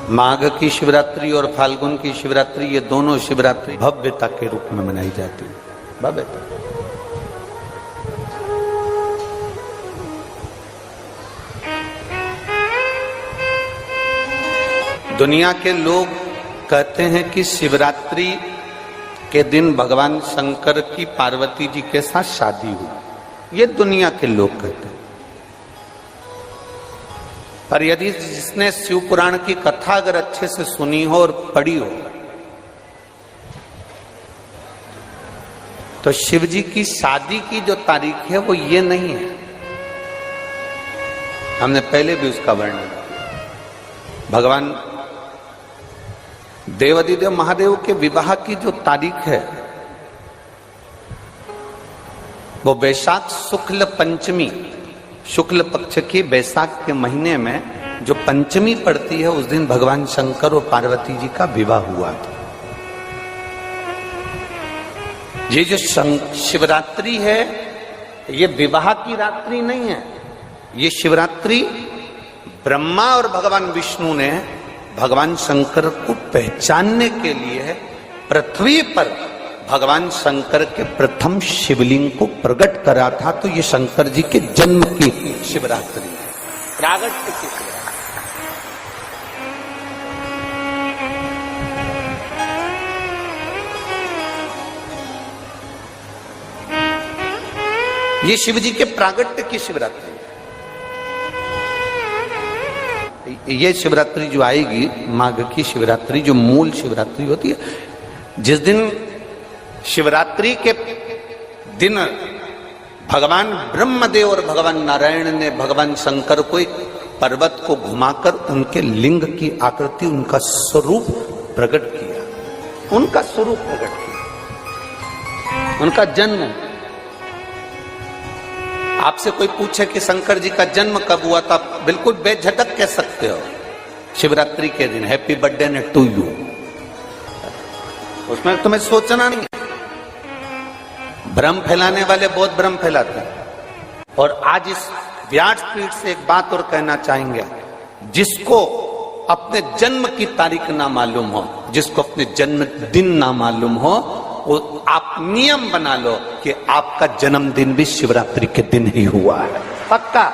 माघ की शिवरात्रि और फाल्गुन की शिवरात्रि, ये दोनों शिवरात्रि भव्यता के रूप में मनाई जाती है। भव्यता। दुनिया के लोग कहते हैं कि शिवरात्रि के दिन भगवान शंकर की पार्वती जी के साथ शादी हुई, ये दुनिया के लोग कहते हैं। पर यदि जिसने शिव पुराण की कथा अगर अच्छे से सुनी हो और पढ़ी हो, तो शिव जी की शादी की जो तारीख है वो ये नहीं है। हमने पहले भी उसका वर्णन किया। भगवान देवाधिदेव महादेव के विवाह की जो तारीख है वो वैशाख शुक्ल पंचमी, शुक्ल पक्ष की वैशाख के महीने में जो पंचमी पड़ती है उस दिन भगवान शंकर और पार्वती जी का विवाह हुआ था। ये जो शिवरात्रि है ये विवाह की रात्रि नहीं है, ये शिवरात्रि ब्रह्मा और भगवान विष्णु ने भगवान शंकर को पहचानने के लिए पृथ्वी पर भगवान शंकर के प्रथम शिवलिंग को प्रकट करा था। तो ये शंकर जी के जन्म की शिवरात्रि है, प्रागट्य की शिवरात्रि। ये शिव जी के प्रागट्य की शिवरात्रि है। ये शिवरात्रि जो आएगी, माघ की शिवरात्रि, जो मूल शिवरात्रि होती है, जिस दिन शिवरात्रि के दिन भगवान ब्रह्मदेव और भगवान नारायण ने भगवान शंकर को एक पर्वत को घुमाकर उनके लिंग की आकृति, उनका स्वरूप प्रकट किया, उनका स्वरूप प्रकट किया, उनका जन्म। आपसे कोई पूछे कि शंकर जी का जन्म कब हुआ था, बिल्कुल बेझटक कह सकते हो शिवरात्रि के दिन हैप्पी बर्थडे ने टू यू, उसमें तुम्हें सोचना नहीं। भ्रम फैलाने वाले बहुत भ्रम फैलाते हैं। और आज इस व्यासपीठ से एक बात और कहना चाहेंगे, जिसको अपने जन्म की तारीख ना मालूम हो, जिसको अपने जन्म दिन ना मालूम हो, वो आप नियम बना लो कि आपका जन्मदिन भी शिवरात्रि के दिन ही हुआ है, पक्का।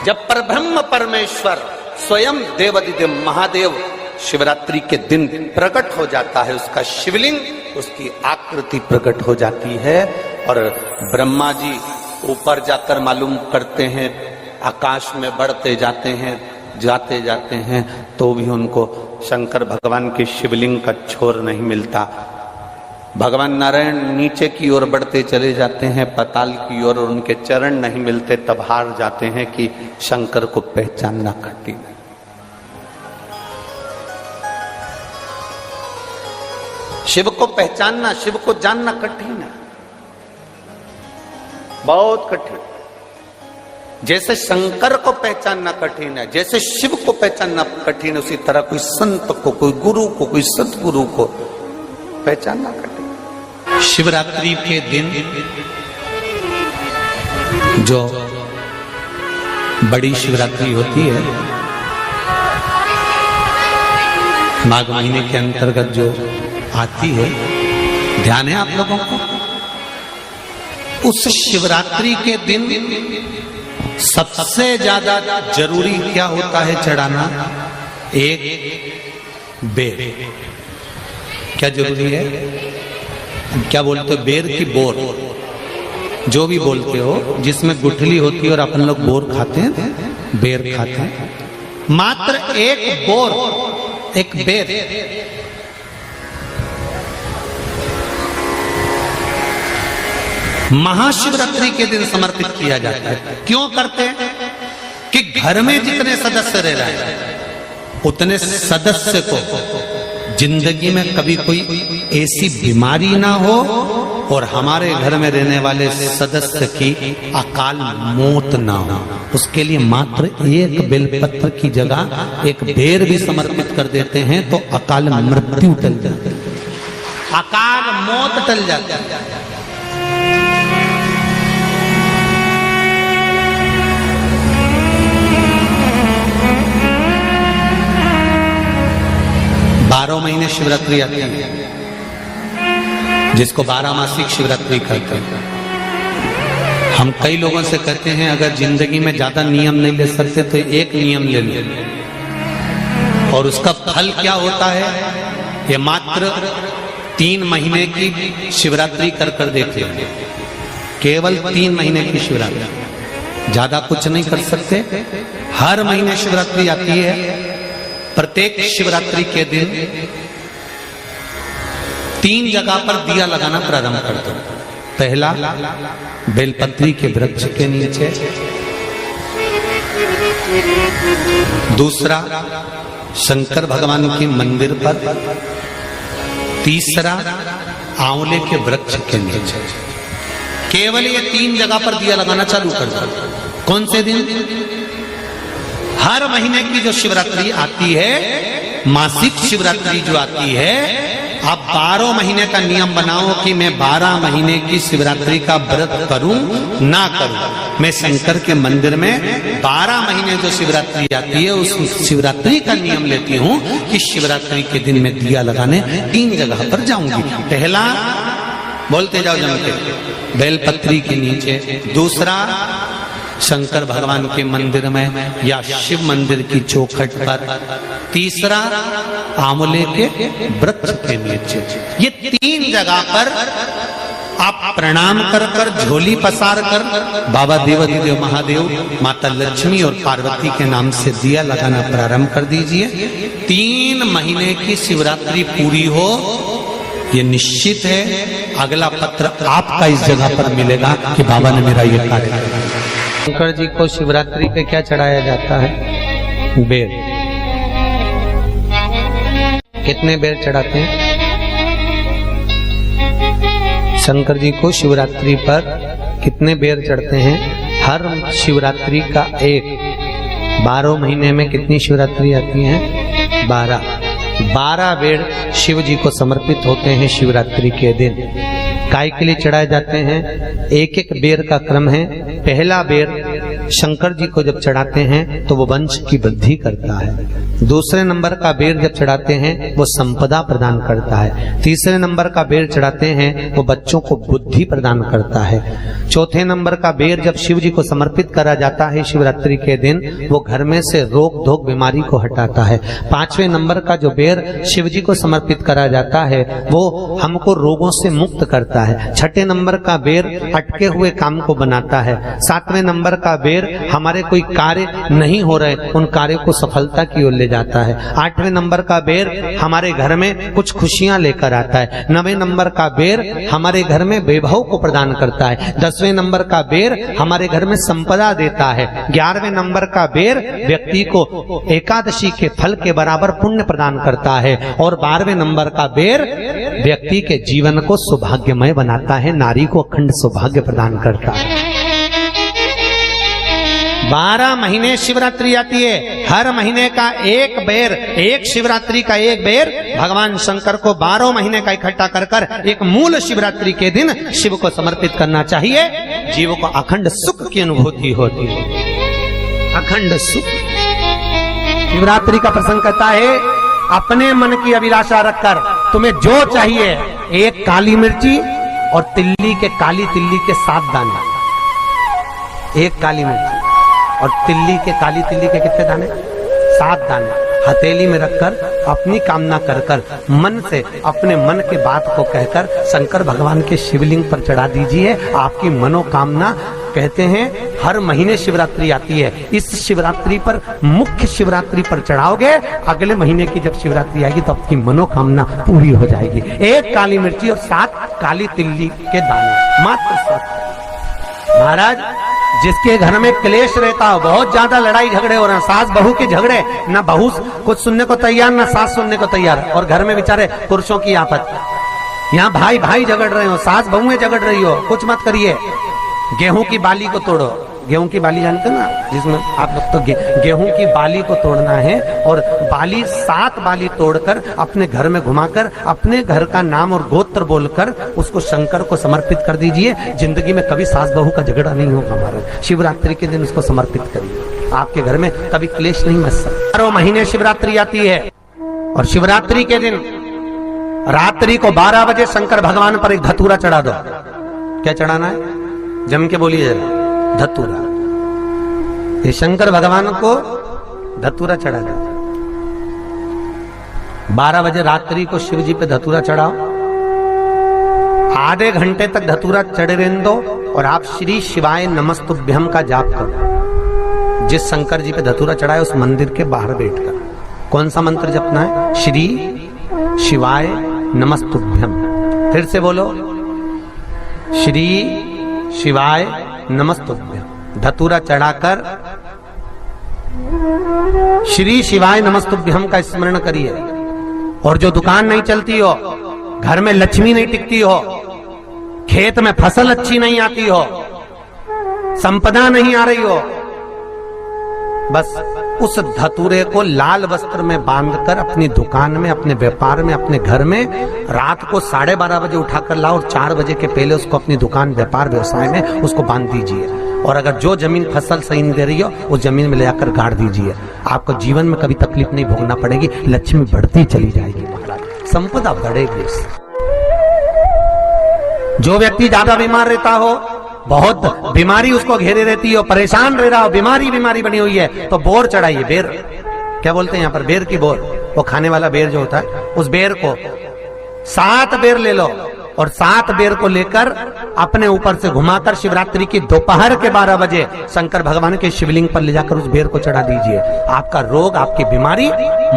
जब परब्रह्म परमेश्वर स्वयं देवाधिदेव महादेव शिवरात्रि के दिन प्रकट हो जाता है, उसका शिवलिंग, उसकी आकृति प्रकट हो जाती है। और ब्रह्मा जी ऊपर जाकर मालूम करते हैं, आकाश में बढ़ते जाते हैं, जाते जाते हैं, तो भी उनको शंकर भगवान के शिवलिंग का छोर नहीं मिलता। भगवान नारायण नीचे की ओर बढ़ते चले जाते हैं, पाताल की ओर, और उनके चरण नहीं मिलते, तब हार जाते हैं कि शंकर को पहचानना कठिन है। शिव को पहचानना, शिव को जानना कठिन है, बहुत कठिन। जैसे शंकर को पहचानना कठिन है, जैसे शिव को पहचानना कठिन है, उसी तरह कोई संत को, कोई गुरु को, कोई सतगुरु को पहचानना कठिन। शिवरात्रि के दिन जो बड़ी शिवरात्रि होती है, माघ महीने के अंतर्गत जो आती है, ध्यान है आप लोगों को, उस शिवरात्रि के दिन सबसे ज्यादा जरूरी क्या होता है चढ़ाना? एक बेर। क्या जरूरी है? क्या बोलते हो, बेर की बोर, जो भी बोलते हो, जिसमें गुठली होती है और अपन लोग बोर खाते हैं, बेर खाते हैं। मात्र एक बोर, एक बेर महाशिवरात्रि के दिन समर्पित किया जाता है। क्यों करते हैं? कि घर में जितने सदस्य रह रहे हैं उतने सदस्य को जिंदगी में कभी कोई ऐसी बीमारी ना हो और हमारे घर में रहने वाले सदस्य की अकाल मौत ना हो, उसके लिए मात्र एक बेलपत्र की जगह एक बेर भी समर्पित कर देते हैं तो अकाल मृत्यु टल जाती है, अकाल मौत टल जाती है। 12 महीने शिवरात्रि आती है, जिसको 12 मासिक शिवरात्रि कहते हैं। हम कई लोगों से कहते हैं अगर जिंदगी में ज्यादा नियम नहीं ले सकते तो एक नियम ले लो, और उसका फल क्या होता है ये मात्र 3 महीने की शिवरात्रि कर कर देते हैं। केवल 3 महीने की शिवरात्रि, ज्यादा कुछ नहीं कर सकते। हर महीने शिवरात्रि आती है। प्रत्येक शिवरात्रि के दिन 3 जगह पर दिया लगाना प्रारंभ कर दो। पहला, बेलपत्री के वृक्ष के नीचे। दूसरा, शंकर भगवान के मंदिर पर। तीसरा, आंवले के वृक्ष के नीचे। केवल ये 3 जगह पर दिया लगाना चालू कर दो। कौन से दिन? हर महीने की जो शिवरात्रि आती है, मासिक शिवरात्रि जो आती है, आप 12 महीने का नियम बनाओ कि मैं 12 महीने की शिवरात्रि का व्रत करूं ना करूं। मैं शंकर के मंदिर में 12 महीने जो शिवरात्रि आती है उस शिवरात्रि का नियम लेती हूं कि शिवरात्रि के दिन मैं दिया लगाने 3 जगह पर जाऊंगी। पहला, बोलते जाओ जम के, बेलपत्री के नीचे। दूसरा, शंकर भगवान के मंदिर में या शिव मंदिर की चौखट पर। तीसरा, आंवले के वृक्ष के नीचे। ये 3 जगह पर आप प्रणाम कर कर, झोली पसार कर बाबा देवाधिदेव महादेव, माता लक्ष्मी और पार्वती के नाम से दिया लगाना प्रारंभ कर दीजिए। 3 महीने की शिवरात्रि पूरी हो, ये निश्चित है अगला पत्र आपका इस जगह पर मिलेगा कि बाबा ने मेरा ये कार्य किया। शंकर जी को शिवरात्रि पे क्या चढ़ाया जाता है? बेर। कितने बेर चढ़ाते हैं? शंकर जी को शिवरात्रि पर कितने बेर चढ़ते हैं? हर शिवरात्रि का एक। 12 महीने में कितनी शिवरात्रि आती है? 12 बेर शिव जी को समर्पित होते हैं शिवरात्रि के दिन। काय के लिए चढ़ाए जाते हैं? एक एक बेर का क्रम है। पहला बेर शंकर जी को जब चढ़ाते हैं तो वो वंश की वृद्धि करता है। दूसरे नंबर का बेर जब चढ़ाते हैं वो संपदा प्रदान करता है। तीसरे नंबर का बेर चढ़ाते हैं वो बच्चों को बुद्धि प्रदान करता है। चौथे नंबर का बेर जब शिव जी को समर्पित करा जाता है शिवरात्रि के दिन, वो घर में से रोग धोक बीमारी को हटाता है। 5वें नंबर का जो बेर शिव जी को समर्पित करा जाता है वो हमको रोगों से मुक्त करता है। 6ठे नंबर का बेर अटके हुए काम को बनाता है। 7वें नंबर का बेर हमारे कोई कार्य नहीं हो रहे उन कार्यों को सफलता की ओर ले जाता है। 8वें नंबर का बेर हमारे घर में कुछ खुशियां लेकर आता है। 9वें नंबर का बेर हमारे घर में वैभव को प्रदान करता है। 10वें नंबर का बेर हमारे घर में संपदा देता है। 11वें नंबर का बेर व्यक्ति को एकादशी के फल के बराबर पुण्य प्रदान करता है। और 12वें नंबर का बेर व्यक्ति के जीवन को सौभाग्यमय बनाता है, नारी को अखंड सौभाग्य प्रदान करता है। 12 महीने शिवरात्रि आती है। हर महीने का एक बेर, एक शिवरात्रि का एक बेर भगवान शंकर को 12 महीने का इकट्ठा कर कर एक मूल शिवरात्रि के दिन शिव को समर्पित करना चाहिए। जीव को अखंड सुख की अनुभूति होती है, अखंड सुख। शिवरात्रि का प्रसंग कहता है अपने मन की अभिलाषा रखकर तुम्हें जो चाहिए, एक काली मिर्ची और तिल्ली के, काली तिल्ली के 7 दाने। एक काली मिर्ची और तिल्ली के, काली तिल्ली के कितने दाने? 7 दाने हथेली में रखकर अपनी कामना कर कर मन से अपने मन के बात को कहकर शंकर भगवान के शिवलिंग पर चढ़ा दीजिए। आपकी मनोकामना, कहते हैं हर महीने शिवरात्रि आती है, इस शिवरात्रि पर, मुख्य शिवरात्रि पर चढ़ाओगे, अगले महीने की जब शिवरात्रि आएगी तो आपकी मनोकामना पूरी हो जाएगी। एक काली मिर्ची और 7 काली तिल्ली के दाने, मात्र 7। महाराज, जिसके घर में क्लेश रहता हो, बहुत ज्यादा लड़ाई झगड़े हो रहे हैं, सास बहू के झगड़े, ना बहू कुछ सुनने को तैयार ना सास सुनने को तैयार, और घर में बेचारे पुरुषों की आफत, यहाँ भाई भाई झगड़ रहे हो, सास बहुएं झगड़ रही हो, कुछ मत करिए। गेहूं की बाली को तोड़ो। गेहूं की बाली जानते ना, जिसमें आप लोग तो गेहूं की बाली को तोड़ना है, और बाली 7 बाली तोड़कर अपने घर में घुमाकर अपने घर का नाम और गोत्र बोलकर उसको शंकर को समर्पित कर दीजिए। जिंदगी में कभी सास बहू का झगड़ा नहीं होगा हमारा। शिवरात्रि के दिन उसको समर्पित करिए, आपके घर में कभी क्लेश नहीं मच सकता। 12 महीने शिवरात्रि आती है और शिवरात्रि के दिन रात्रि को 12 बजे शंकर भगवान पर एक धतूरा चढ़ा दो। क्या चढ़ाना है? जम के बोलिए जरा। धतूरा। ये शंकर भगवान को धतूरा चढ़ा दो। 12 बजे रात्रि को शिव जी पे धतूरा चढ़ाओ। आधे घंटे तक धतूरा चढ़े रहने दो और आप श्री शिवाय नमस्तुभ्यम का जाप करो। जिस शंकर जी पे धतूरा चढ़ाए उस मंदिर के बाहर बैठकर कौन सा मंत्र जपना है? श्री शिवाय नमस्तुभ्यम। फिर से बोलो, श्री शिवाय नमस्तुभ्यम। धतूरा चढ़ाकर श्री शिवाय नमस्तुभ्यम का स्मरण करिए। और जो दुकान नहीं चलती हो, घर में लक्ष्मी नहीं टिकती हो, खेत में फसल अच्छी नहीं आती हो, संपदा नहीं आ रही हो, बस उस धतूरे को लाल वस्त्र में बांधकर अपनी दुकान में, अपने व्यापार में, अपने घर में रात को 12:30 बजे उठाकर लाओ और 4 बजे के पहले उसको अपनी दुकान, व्यापार, व्यवसाय में उसको बांध दीजिए। और अगर जो जमीन फसल सही नहीं दे रही हो उस जमीन में ले जाकर गाड़ दीजिए। आपको जीवन में कभी तकलीफ नहीं भोगना पड़ेगी, लक्ष्मी बढ़ती चली जाएगी, संपदा बढ़ेगी। जो व्यक्ति ज्यादा बीमार रहता हो, बहुत बीमारी उसको घेरे रहती हो, परेशान रह रहा हो, बीमारी बनी हुई है, तो बोर चढ़ाइए। बेर क्या बोलते हैं यहाँ पर? बेर की बोर, वो खाने वाला बेर जो होता है, उस बेर को 7 बेर ले लो और 7 बेर को लेकर अपने ऊपर से घुमाकर शिवरात्रि की दोपहर के 12 बजे शंकर भगवान के शिवलिंग पर ले जाकर उस बेर को चढ़ा दीजिए। आपका रोग, आपकी बीमारी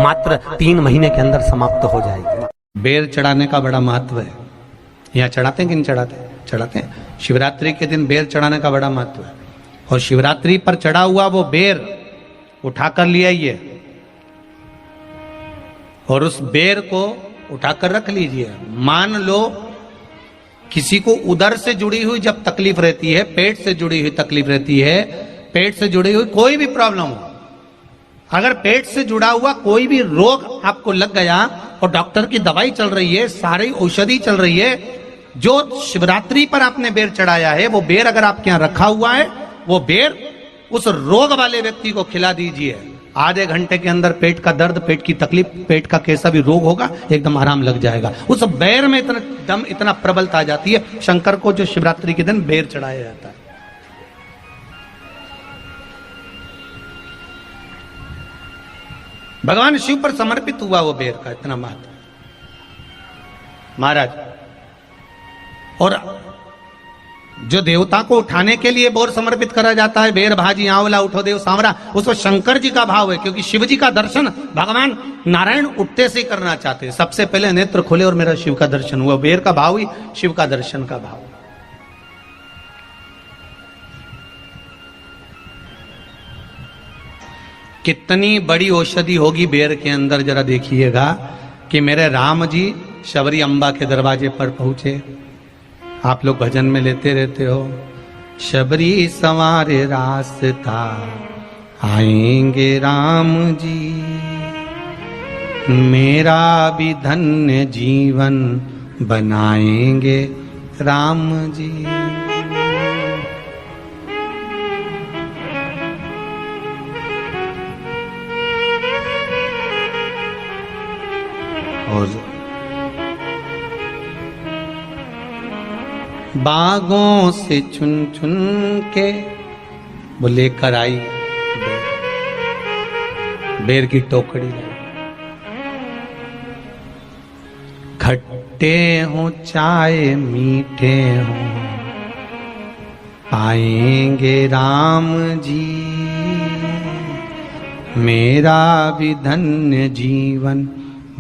मात्र 3 महीने के अंदर समाप्त हो जाएगी। बेर चढ़ाने का बड़ा महत्व है। यहाँ चढ़ाते हैं कि नहीं चढ़ाते? चढ़ाते हैं। शिवरात्रि के दिन बेर चढ़ाने का बड़ा महत्व है। और शिवरात्रि पर चढ़ा हुआ वो बेर उठाकर ले आइए और उस बेर को उठाकर रख लीजिए। मान लो किसी को उदर से जुड़ी हुई जब तकलीफ रहती है, पेट से जुड़ी हुई तकलीफ रहती है, पेट से जुड़ी हुई कोई भी प्रॉब्लम हो, अगर पेट से जुड़ा हुआ कोई भी रोग आपको लग गया और डॉक्टर की दवाई चल रही है, सारी औषधि चल रही है, जो शिवरात्रि पर आपने बेर चढ़ाया है वो बेर अगर आपके यहां रखा हुआ है, वो बेर उस रोग वाले व्यक्ति को खिला दीजिए। आधे घंटे के अंदर पेट का दर्द, पेट की तकलीफ, पेट का कैसा भी रोग होगा एकदम आराम लग जाएगा। उस बेर में इतना दम, इतना प्रबलता आ जाती है शंकर को, जो शिवरात्रि के दिन बेर चढ़ाया जाता है। भगवान शिव पर समर्पित हुआ वो बेर का इतना महत्व महाराज। और जो देवता को उठाने के लिए बोर समर्पित करा जाता है, बेर भाजी आंवला उठो देव सांवरा, उसमें शंकर जी का भाव है, क्योंकि शिव जी का दर्शन भगवान नारायण उठते से करना चाहते हैं। सबसे पहले नेत्र खुले और मेरा शिव का दर्शन हुआ। बेर का भाव ही शिव का दर्शन का भाव। कितनी बड़ी औषधि होगी बेर के अंदर, जरा देखिएगा कि मेरे राम जी शबरी अम्बा के दरवाजे पर पहुंचे। आप लोग भजन में लेते रहते हो, शबरी संवारे रास्ता आएंगे राम जी, मेरा भी धन्य जीवन बनाएंगे राम जी। और बागों से चुन चुन के वो लेकर आई बेर की टोकरी। खट्टे हो चाहे मीठे हो पाएंगे राम जी, मेरा भी धन्य जीवन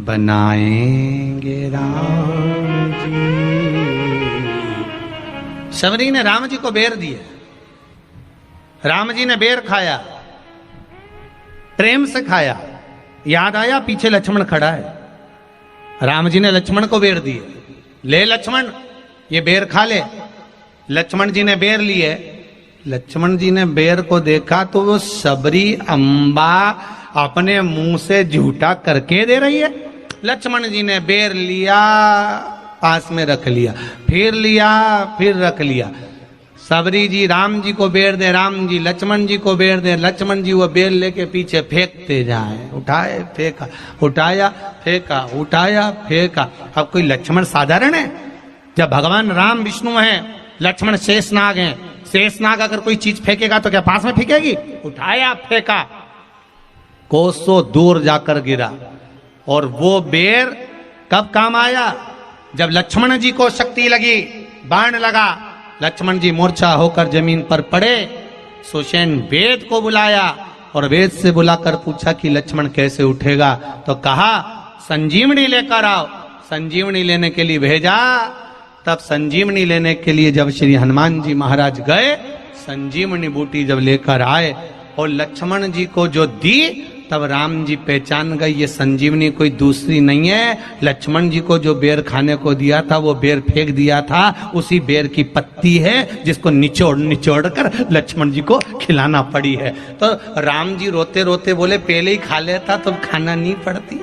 बनाएंगे राम जी। शबरी ने राम जी को बेर दिए, राम जी ने बेर खाया, प्रेम से खाया। याद आया पीछे लक्ष्मण खड़ा है, राम जी ने लक्ष्मण को बेर दिए, ले लक्ष्मण ये बेर खा ले। लक्ष्मण जी ने बेर लिए, लक्ष्मण जी ने बेर को देखा तो वो शबरी अम्बा अपने मुंह से झूठा करके दे रही है। लक्ष्मण जी ने बेर लिया, पास में रख लिया, फिर लिया, फिर रख लिया। सबरी जी राम जी को बेर दे, राम जी लक्ष्मण जी को बेर दे, लक्ष्मण जी वो बेर लेके पीछे फेंकते जाए, उठाए फेंका, उठाया फेंका, उठाया फेंका। अब कोई लक्ष्मण साधारण है? जब भगवान राम विष्णु हैं, लक्ष्मण शेषनाग हैं, शेषनाग अगर कोई चीज फेंकेगा तो क्या पास में फेंकेगी? उठाया फेंका, कोसों दूर जाकर गिरा। और वो बेर कब काम आया? जब लक्ष्मण जी को शक्ति लगी, बाण लगा, लक्ष्मण जी मूर्छा होकर जमीन पर पड़े, सुषेण वेद को बुलाया और वेद से बुलाकर पूछा कि लक्ष्मण कैसे उठेगा? तो कहा संजीवनी लेकर आओ। संजीवनी लेने के लिए भेजा। तब संजीवनी लेने के लिए जब श्री हनुमान जी महाराज गए, संजीवनी बूटी जब लेकर आए और लक्ष्मण जी को जो दी, तब राम जी पहचान गए ये संजीवनी कोई दूसरी नहीं है। लक्ष्मण जी को जो बेर खाने को दिया था, वो बेर फेंक दिया था, उसी बेर की पत्ती है जिसको निचोड़ निचोड़ कर लक्ष्मण जी को खिलाना पड़ी है। तो राम जी रोते रोते बोले पहले ही खा लेता तो खाना नहीं पड़ती।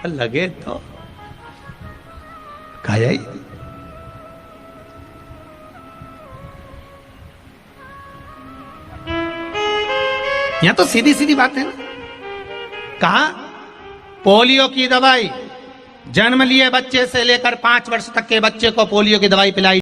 लगे तो खाया ही। यहां तो सीधी सीधी बात है ना। कहा पोलियो की दवाई, जन्म लिए बच्चे से लेकर 5 वर्ष तक के बच्चे को पोलियो की दवाई पिलाई